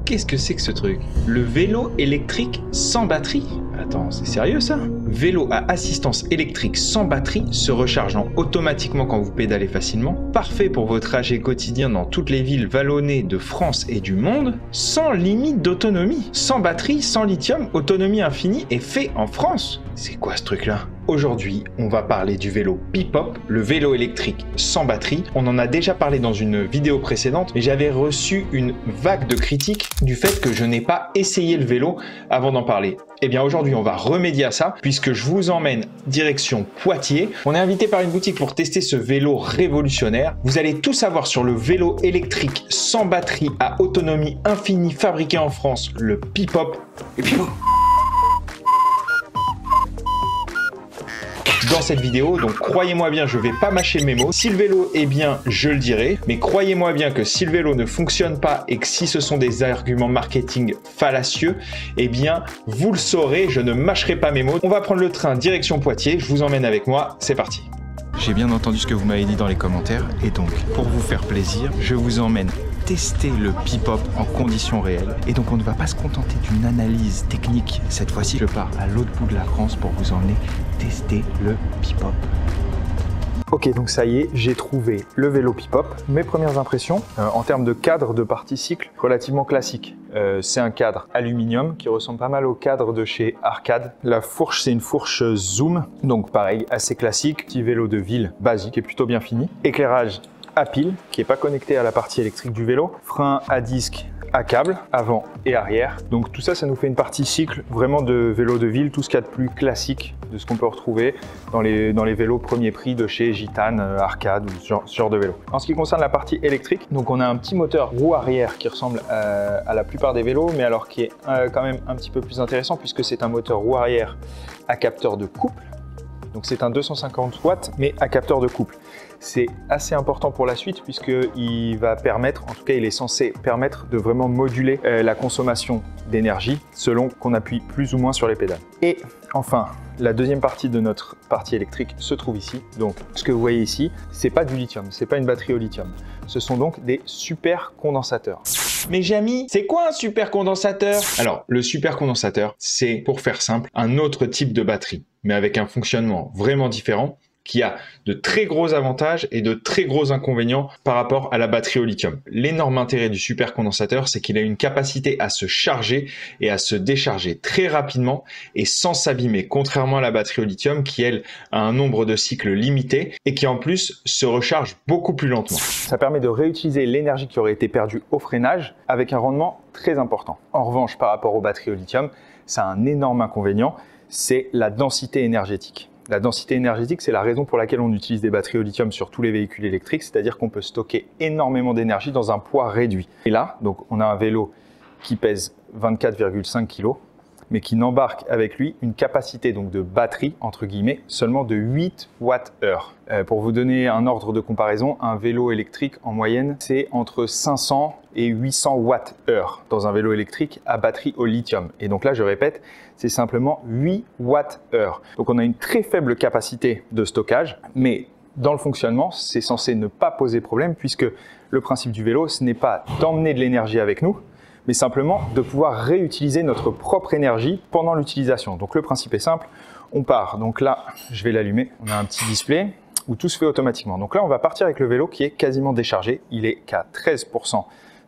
Qu'est-ce que c'est que ce truc? Le vélo électrique sans batterie? Attends, c'est sérieux ça? Vélo à assistance électrique sans batterie, se rechargeant automatiquement quand vous pédalez facilement, parfait pour vos trajets quotidiens dans toutes les villes vallonnées de France et du monde, sans limite d'autonomie, sans batterie, sans lithium, autonomie infinie et fait en France. C'est quoi ce truc-là? Aujourd'hui, on va parler du vélo Pipop, le vélo électrique sans batterie. On en a déjà parlé dans une vidéo précédente, mais j'avais reçu une vague de critiques du fait que je n'ai pas essayé le vélo avant d'en parler. Eh bien aujourd'hui, on va remédier à ça puisque je vous emmène direction Poitiers. On est invité par une boutique pour tester ce vélo révolutionnaire. Vous allez tout savoir sur le vélo électrique sans batterie à autonomie infinie fabriqué en France, le Pipop. Et Pipop. Dans cette vidéo, donc croyez-moi bien, je vais pas mâcher mes mots. Si le vélo est bien, je le dirai, mais croyez-moi bien que si le vélo ne fonctionne pas et que si ce sont des arguments marketing fallacieux, eh bien, vous le saurez, je ne mâcherai pas mes mots. On va prendre le train direction Poitiers, je vous emmène avec moi, c'est parti. J'ai bien entendu ce que vous m'avez dit dans les commentaires, et donc, pour vous faire plaisir, je vous emmène tester le Pipop en conditions réelles. Et donc on ne va pas se contenter d'une analyse technique. Cette fois-ci, je pars à l'autre bout de la France pour vous emmener tester le Pipop. Ok, donc ça y est, j'ai trouvé le vélo Pipop. Mes premières impressions, en termes de cadre de partie cycle, relativement classique. C'est un cadre aluminium qui ressemble pas mal au cadre de chez Arcade. La fourche, c'est une fourche Zoom, donc pareil, assez classique. Petit vélo de ville basique et plutôt bien fini. Éclairage à pile, qui n'est pas connecté à la partie électrique du vélo. Frein à disque à câble, avant et arrière. Donc tout ça, ça nous fait une partie cycle vraiment de vélo de ville, tout ce qu'il y a de plus classique de ce qu'on peut retrouver dans les vélos premier prix de chez Gitane, Arcade ou ce genre de vélo. En ce qui concerne la partie électrique, donc on a un petit moteur roue arrière qui ressemble à la plupart des vélos, mais alors qui est quand même un petit peu plus intéressant puisque c'est un moteur roue arrière à capteur de couple. Donc c'est un 250 watts, mais à capteur de couple. C'est assez important pour la suite puisqu'il va permettre, en tout cas il est censé permettre de vraiment moduler la consommation d'énergie selon qu'on appuie plus ou moins sur les pédales. Et enfin, la deuxième partie de notre partie électrique se trouve ici. Donc ce que vous voyez ici, c'est pas du lithium, c'est pas une batterie au lithium. Ce sont donc des supercondensateurs. Mais Jamy, c'est quoi un supercondensateur? Alors, le supercondensateur, c'est, pour faire simple, un autre type de batterie, mais avec un fonctionnement vraiment différent, qui a de très gros avantages et de très gros inconvénients par rapport à la batterie au lithium. L'énorme intérêt du supercondensateur, c'est qu'il a une capacité à se charger et à se décharger très rapidement et sans s'abîmer, contrairement à la batterie au lithium qui, elle, a un nombre de cycles limité et qui en plus se recharge beaucoup plus lentement. Ça permet de réutiliser l'énergie qui aurait été perdue au freinage avec un rendement très important. En revanche, par rapport aux batteries au lithium, ça a un énorme inconvénient, c'est la densité énergétique. La densité énergétique, c'est la raison pour laquelle on utilise des batteries au lithium sur tous les véhicules électriques, c'est-à-dire qu'on peut stocker énormément d'énergie dans un poids réduit. Et là, donc, on a un vélo qui pèse 24,5 kg, mais qui n'embarque avec lui une capacité donc de batterie, entre guillemets, seulement de 8 Wh. Pour vous donner un ordre de comparaison, un vélo électrique en moyenne, c'est entre 500 et 800 Wh dans un vélo électrique à batterie au lithium. Et donc là, je répète, c'est simplement 8 Wh. Donc on a une très faible capacité de stockage, mais dans le fonctionnement, c'est censé ne pas poser problème puisque le principe du vélo, ce n'est pas d'emmener de l'énergie avec nous, mais simplement de pouvoir réutiliser notre propre énergie pendant l'utilisation. Donc le principe est simple, on part. Donc là, je vais l'allumer, on a un petit display où tout se fait automatiquement. Donc là, on va partir avec le vélo qui est quasiment déchargé, il est qu'à 13%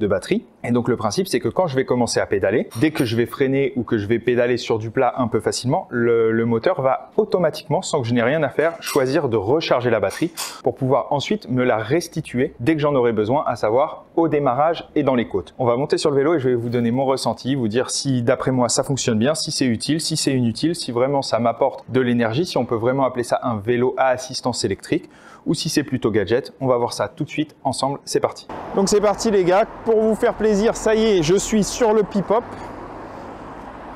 de batterie. Et donc le principe, c'est que quand je vais commencer à pédaler, dès que je vais freiner ou que je vais pédaler sur du plat un peu facilement, le moteur va automatiquement, sans que je n'ai rien à faire, choisir de recharger la batterie pour pouvoir ensuite me la restituer dès que j'en aurai besoin, à savoir au démarrage et dans les côtes. On va monter sur le vélo et je vais vous donner mon ressenti, vous dire si d'après moi ça fonctionne bien, si c'est utile, si c'est inutile, si vraiment ça m'apporte de l'énergie, si on peut vraiment appeler ça un vélo à assistance électrique ou si c'est plutôt gadget. On va voir ça tout de suite ensemble, c'est parti. Donc c'est parti les gars, pour vous faire plaisir, ça y est, je suis sur le Pipop.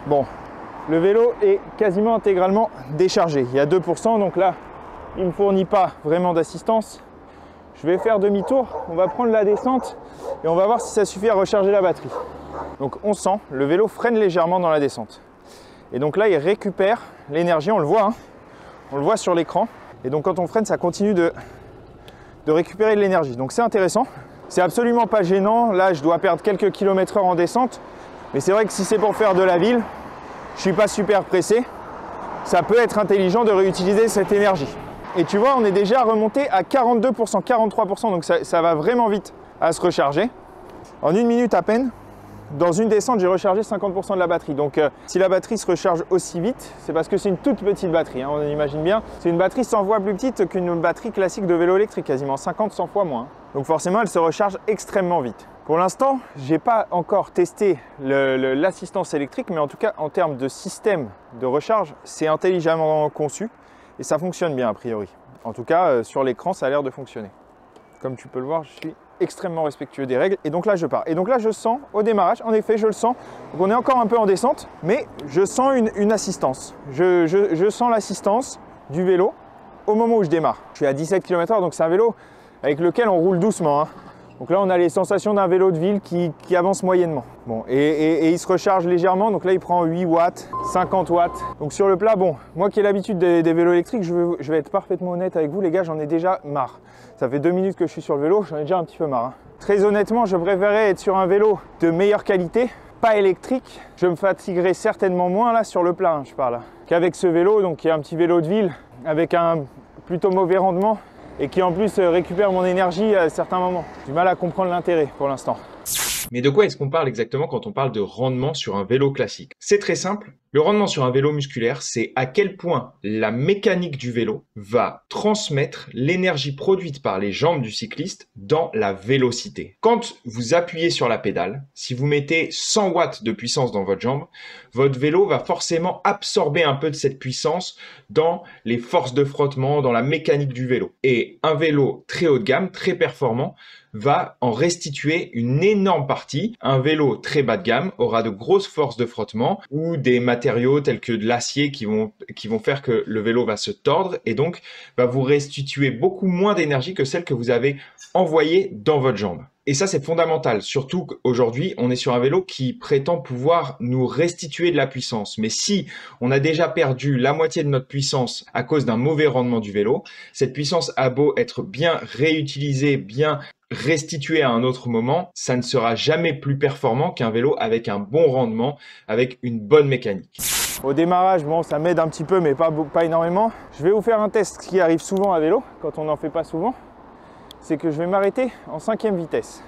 Bon, le vélo est quasiment intégralement déchargé, il y a 2%, donc là, il ne me fournit pas vraiment d'assistance. Je vais faire demi-tour, on va prendre la descente et on va voir si ça suffit à recharger la batterie. Donc on sent, le vélo freine légèrement dans la descente. Et donc là, il récupère l'énergie, on le voit, hein, on le voit sur l'écran. Et donc quand on freine, ça continue de récupérer de l'énergie. Donc c'est intéressant, C'est absolument pas gênant. Là, je dois perdre quelques km/h en descente. Mais c'est vrai que si c'est pour faire de la ville, je suis pas super pressé. Ça peut être intelligent de réutiliser cette énergie. Et tu vois, on est déjà remonté à 42%, 43%. Donc ça va vraiment vite à se recharger. En 1 minute à peine, dans une descente, j'ai rechargé 50% de la batterie. Donc si la batterie se recharge aussi vite, c'est parce que c'est une toute petite batterie, hein, on imagine bien. C'est une batterie 100 fois plus petite qu'une batterie classique de vélo électrique, quasiment 50-100 fois moins. Donc forcément, elle se recharge extrêmement vite. Pour l'instant, je n'ai pas encore testé l'assistance électrique, mais en tout cas, en termes de système de recharge, c'est intelligemment conçu et ça fonctionne bien a priori. En tout cas, sur l'écran, ça a l'air de fonctionner. Comme tu peux le voir, je suis extrêmement respectueux des règles et donc là je pars. Et donc là je sens au démarrage, en effet je le sens, donc on est encore un peu en descente, mais je sens une assistance. Je sens l'assistance du vélo au moment où je démarre. Je suis à 17 km/h, donc c'est un vélo avec lequel on roule doucement, hein. Donc là on a les sensations d'un vélo de ville qui avance moyennement. Bon, et il se recharge légèrement, donc là il prend 8 watts, 50 watts. Donc sur le plat, bon, moi qui ai l'habitude des vélos électriques, je vais être parfaitement honnête avec vous les gars, j'en ai déjà marre. Ça fait 2 minutes que je suis sur le vélo, j'en ai déjà un petit peu marre, hein. Très honnêtement, je préférerais être sur un vélo de meilleure qualité, pas électrique. Je me fatiguerai certainement moins là sur le plat, hein, je parle, qu'avec ce vélo, donc qui est un petit vélo de ville avec un plutôt mauvais rendement et qui en plus récupère mon énergie à certains moments. Du mal à comprendre l'intérêt pour l'instant. Mais de quoi est-ce qu'on parle exactement quand on parle de rendement sur un vélo classique? C'est très simple. Le rendement sur un vélo musculaire, c'est à quel point la mécanique du vélo va transmettre l'énergie produite par les jambes du cycliste dans la vélocité. Quand vous appuyez sur la pédale, si vous mettez 100 watts de puissance dans votre jambe, votre vélo va forcément absorber un peu de cette puissance dans les forces de frottement, dans la mécanique du vélo. Et un vélo très haut de gamme, très performant, va en restituer une énorme partie. Un vélo très bas de gamme aura de grosses forces de frottement ou des matériaux tels que de l'acier qui vont faire que le vélo va se tordre et donc va vous restituer beaucoup moins d'énergie que celle que vous avez envoyée dans votre jambe. Et ça, c'est fondamental, surtout qu'aujourd'hui, on est sur un vélo qui prétend pouvoir nous restituer de la puissance. Mais si on a déjà perdu la moitié de notre puissance à cause d'un mauvais rendement du vélo, cette puissance a beau être bien réutilisée, bien restituée à un autre moment, ça ne sera jamais plus performant qu'un vélo avec un bon rendement, avec une bonne mécanique. Au démarrage, bon, ça m'aide un petit peu, mais pas énormément. Je vais vous faire un test qui arrive souvent à vélo, quand on n'en fait pas souvent. C'est que je vais m'arrêter en 5e vitesse.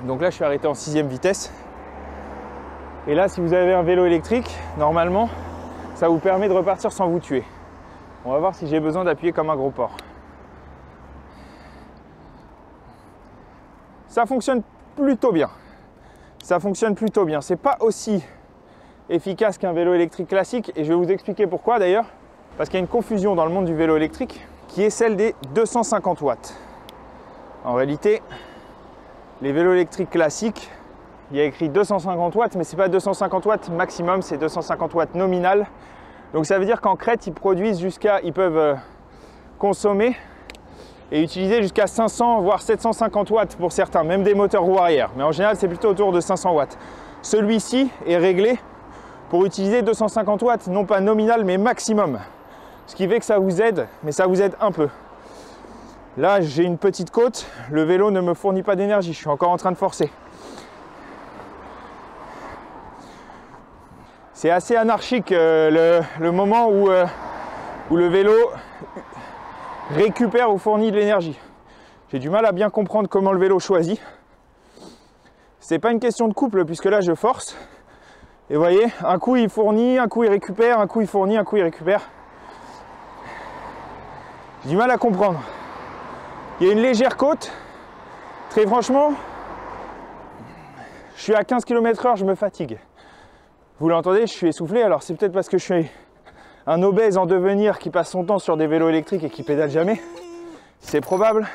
Donc là, je suis arrêté en 6e vitesse. Et là, si vous avez un vélo électrique, normalement, ça vous permet de repartir sans vous tuer. On va voir si j'ai besoin d'appuyer comme un gros porc. Ça fonctionne plutôt bien. Ça fonctionne plutôt bien. C'est pas aussi efficace qu'un vélo électrique classique et je vais vous expliquer pourquoi d'ailleurs. Parce qu'il y a une confusion dans le monde du vélo électrique qui est celle des 250 watts. En réalité, les vélos électriques classiques, il y a écrit 250 watts, mais ce n'est pas 250 watts maximum, c'est 250 watts nominal. Donc ça veut dire qu'en crête, ils peuvent consommer et utiliser jusqu'à 500 voire 750 watts pour certains, même des moteurs roue arrière. Mais en général, c'est plutôt autour de 500 watts. Celui-ci est réglé pour utiliser 250 watts, non pas nominal, mais maximum. Ce qui fait que ça vous aide, mais ça vous aide un peu. Là, j'ai une petite côte, le vélo ne me fournit pas d'énergie, je suis encore en train de forcer. C'est assez anarchique le moment où le vélo récupère ou fournit de l'énergie. J'ai du mal à bien comprendre comment le vélo choisit. C'est pas une question de couple puisque là je force. Et vous voyez, un coup il fournit, un coup il récupère, un coup il fournit, un coup il récupère. J'ai du mal à comprendre. Il y a une légère côte. Très franchement, je suis à 15 km/h, je me fatigue. Vous l'entendez, je suis essoufflé. Alors c'est peut-être parce que je suis un obèse en devenir qui passe son temps sur des vélos électriques et qui pédale jamais. C'est probable.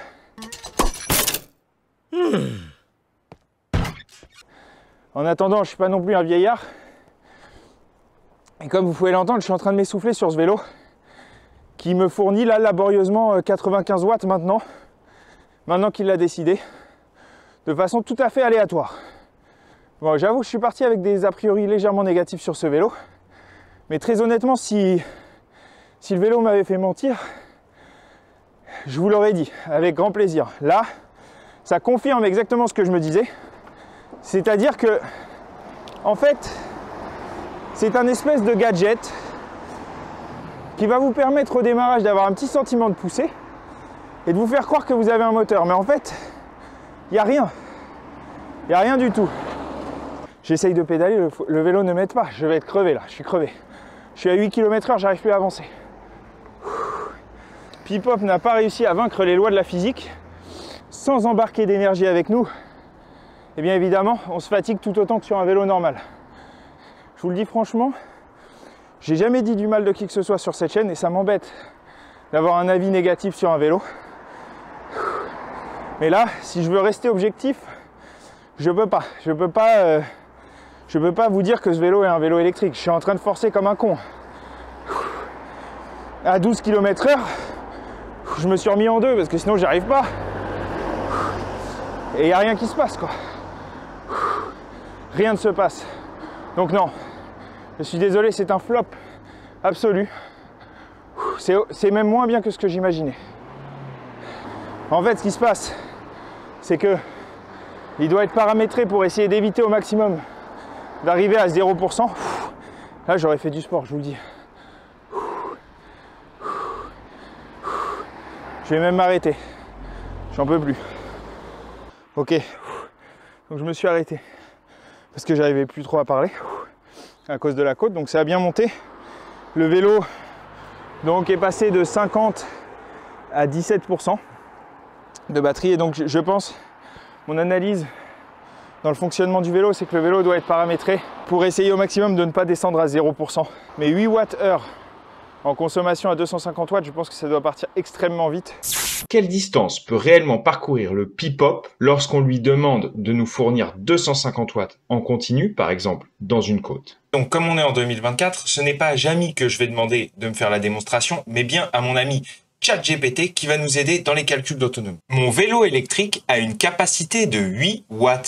En attendant, je ne suis pas non plus un vieillard. Et comme vous pouvez l'entendre, je suis en train de m'essouffler sur ce vélo qui me fournit là laborieusement 95 watts maintenant qu'il l'a décidé, de façon tout à fait aléatoire. Bon, j'avoue que je suis parti avec des a priori légèrement négatifs sur ce vélo, mais très honnêtement, si le vélo m'avait fait mentir, je vous l'aurais dit, avec grand plaisir. Là, ça confirme exactement ce que je me disais. C'est-à-dire que, en fait, c'est un espèce de gadget qui va vous permettre au démarrage d'avoir un petit sentiment de poussée et de vous faire croire que vous avez un moteur. Mais en fait, il n'y a rien. Il n'y a rien du tout. J'essaye de pédaler, le vélo ne m'aide pas. Je vais être crevé là, je suis crevé. Je suis à 8 km/h, j'arrive plus à avancer. Pipop n'a pas réussi à vaincre les lois de la physique sans embarquer d'énergie avec nous. Et bien évidemment, on se fatigue tout autant que sur un vélo normal. Je vous le dis franchement, j'ai jamais dit du mal de qui que ce soit sur cette chaîne et ça m'embête d'avoir un avis négatif sur un vélo. Mais là, si je veux rester objectif, je peux pas. Je peux pas vous dire que ce vélo est un vélo électrique. Je suis en train de forcer comme un con. À 12 km/h, je me suis remis en deux parce que sinon j'y arrive pas. Et il n'y a rien qui se passe, quoi. Rien ne se passe. Donc non, je suis désolé, c'est un flop absolu. C'est même moins bien que ce que j'imaginais. En fait, ce qui se passe, c'est que il doit être paramétré pour essayer d'éviter au maximum d'arriver à 0%. Là, j'aurais fait du sport, je vous le dis. Je vais même m'arrêter. J'en peux plus. Ok. Donc je me suis arrêté parce que j'arrivais plus trop à parler à cause de la côte. Donc ça a bien monté. Le vélo donc est passé de 50 à 17% de batterie. Et donc je pense, mon analyse dans le fonctionnement du vélo, c'est que le vélo doit être paramétré pour essayer au maximum de ne pas descendre à 0%. Mais 8 Wh en consommation à 250 watts, je pense que ça doit partir extrêmement vite. Quelle distance peut réellement parcourir le Pipop lorsqu'on lui demande de nous fournir 250 watts en continu, par exemple, dans une côte? Donc, comme on est en 2024, ce n'est pas à Jamy que je vais demander de me faire la démonstration, mais bien à mon ami ChatGPT qui va nous aider dans les calculs d'autonomie. Mon vélo électrique a une capacité de 8 Wh.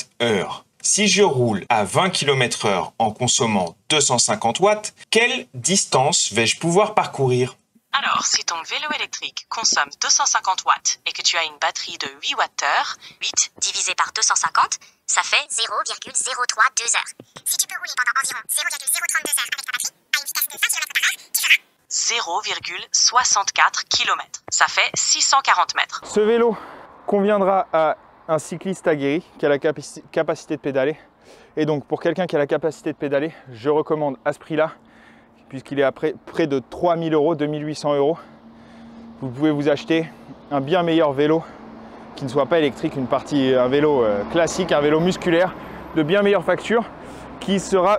Si je roule à 20 km/h en consommant 250 watts, quelle distance vais-je pouvoir parcourir? Alors, si ton vélo électrique consomme 250 watts et que tu as une batterie de 8 Wh, 8 divisé par 250, ça fait 0,032 heures. Si tu peux rouler pendant environ 0,032 heures avec ta batterie, à une vitesse de 20 km/h, tu feras 0,64 km. Ça fait 640 mètres. Ce vélo conviendra à un cycliste aguerri qui a la capacité de pédaler. Et donc pour quelqu'un qui a la capacité de pédaler, je recommande à ce prix-là, puisqu'il est à près de 3000 €, 2800 €. Vous pouvez vous acheter un bien meilleur vélo qui ne soit pas électrique, un vélo classique, un vélo musculaire de bien meilleure facture qui sera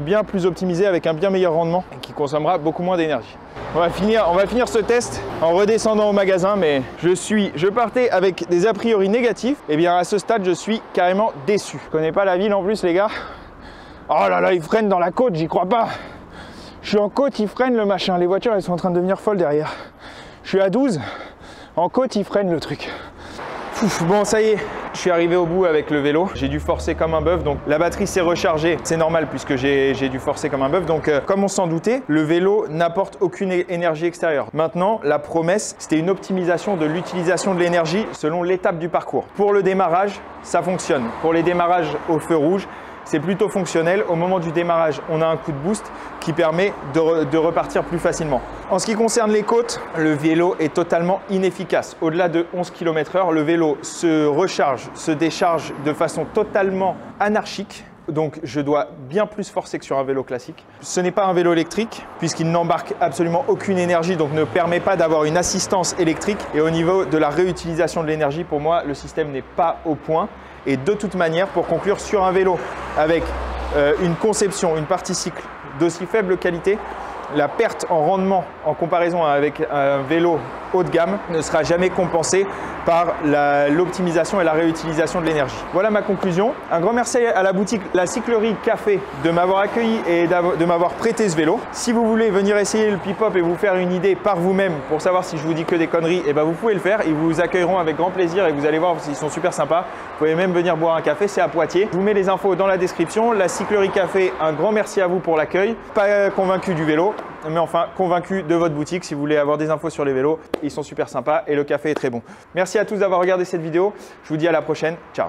bien plus optimisé avec un bien meilleur rendement et qui consommera beaucoup moins d'énergie. On va finir ce test en redescendant au magasin, mais je partais avec des a priori négatifs. Et bien à ce stade, je suis carrément déçu. Je connais pas la ville en plus, les gars. Oh là là, il freine dans la côte, j'y crois pas. Je suis en côte, il freine le machin. Les voitures, elles sont en train de devenir folles derrière. Je suis à 12. En côte, il freine le truc. Ouf, bon, ça y est, je suis arrivé au bout avec le vélo. J'ai dû forcer comme un bœuf, donc la batterie s'est rechargée. C'est normal puisque j'ai dû forcer comme un bœuf. Donc, comme on s'en doutait, le vélo n'apporte aucune énergie extérieure. Maintenant, la promesse, c'était une optimisation de l'utilisation de l'énergie selon l'étape du parcours. Pour le démarrage, ça fonctionne. Pour les démarrages au feu rouge, c'est plutôt fonctionnel. Au moment du démarrage, on a un coup de boost qui permet de repartir plus facilement. En ce qui concerne les côtes, le vélo est totalement inefficace. Au-delà de 11 km/h, le vélo se recharge, se décharge de façon totalement anarchique. Donc je dois bien plus forcer que sur un vélo classique. Ce n'est pas un vélo électrique puisqu'il n'embarque absolument aucune énergie, donc ne permet pas d'avoir une assistance électrique. Et au niveau de la réutilisation de l'énergie, pour moi, le système n'est pas au point. Et de toute manière, pour conclure, sur un vélo avec une conception, une partie cycle d'aussi faible qualité, la perte en rendement en comparaison avec un vélo haut de gamme ne sera jamais compensée par l'optimisation et la réutilisation de l'énergie. Voilà ma conclusion. Un grand merci à la boutique La Cyclerie Café de m'avoir accueilli et de m'avoir prêté ce vélo. Si vous voulez venir essayer le Pipop et vous faire une idée par vous-même pour savoir si je vous dis que des conneries, et ben vous pouvez le faire. Ils vous accueilleront avec grand plaisir et vous allez voir s'ils sont super sympas. Vous pouvez même venir boire un café, c'est à Poitiers. Je vous mets les infos dans la description. La Cyclerie Café, un grand merci à vous pour l'accueil. Pas convaincu du vélo, mais enfin convaincu de votre boutique si vous voulez avoir des infos sur les vélos. Ils sont super sympas et le café est très bon. Merci à tous d'avoir regardé cette vidéo. Je vous dis à la prochaine. Ciao.